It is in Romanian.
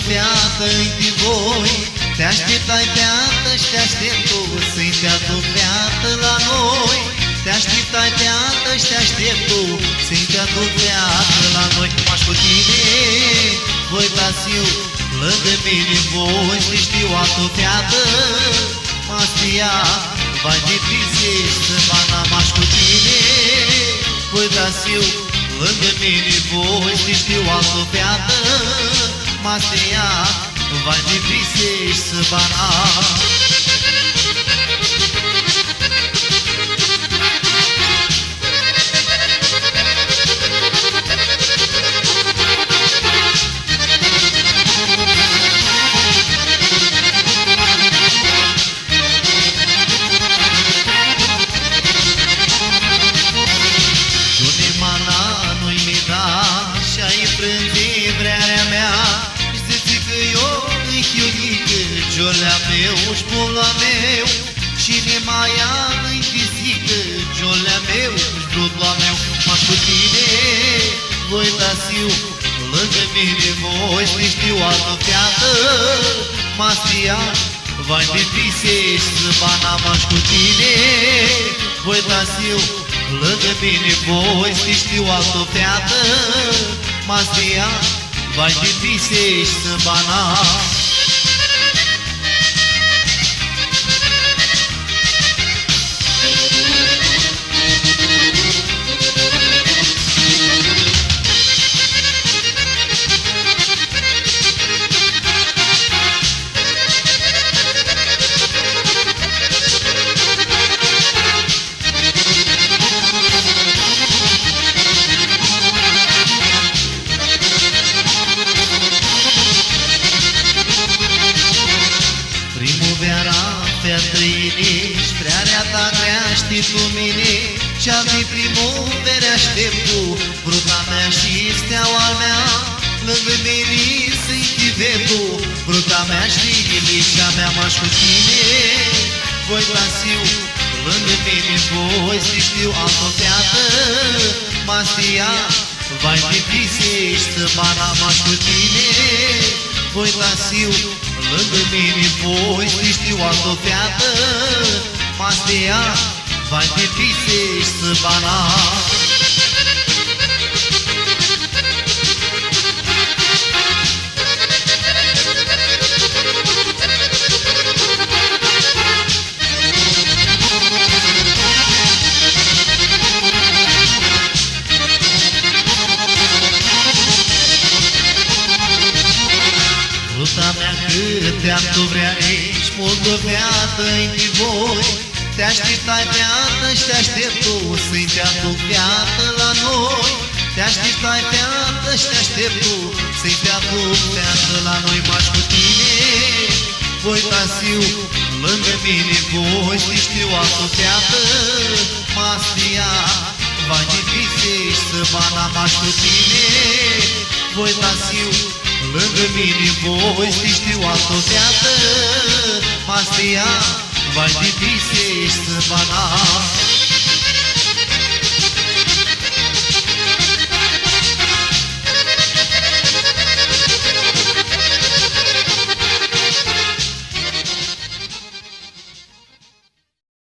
fiată între voi. Te așteptai beată și te aștept tu să-i te aduc beată la noi. Te așteptai beată și te aștept tu să-i te aduc beată la noi. M-aș cu tine, voi Tasiu, lângă mine voi. Să știu altă fiată, m-a spiat, vai de prisești, bana. M-aș cu tine, voi Tasiu, lângă mine voi. Să știu altă fiată, m-a spiat, vai de prisești, bana. Giolea meu și pula meu, cine mai ia-i fizică? Giolea meu și brudla meu. M-aș cu tine, voi Tasiu, lângă mine voi. Să știu altă fiată, m-a spiat, vai de prisești, bana. M-aș cu tine, voi Tasiu, lângă mine voi. Să știu altă fiată, m-a spiat, vai de prisești, bana. Ești prea rea ta grea, știi tu mine, ce-am de primăvere aștept tu. Bruta mea și steaua mea, lângă mine să-i chivetu. Bruta mea și licea mea. M-aș cu tine, voi Tasiu, lângă mine voi. Să știu altă fiată, m-a spiat, vai de prisești, bana. M-aș cu tine, voi Tasiu, lângă mine voi. Să știu altă fiată, m-a spiat, vai de prisești, bana. Bruta mea, câte-am tu vrea, ești moldoveată între voi. Te așteptai beată și te aștept tu să-i te aduc beată la noi. Te așteptai beată și te aștept tu să-i te aduc beată la noi. M-aș cu tine, voi Tasiu, lângă mine voi. Să știu altă fiată, m-a spiat, vai de prisești, bana. M-aș cu tine, voi Tasiu, lângă mine voi. Să știu altă fiată, m-a spiat, vai de prisești, bana.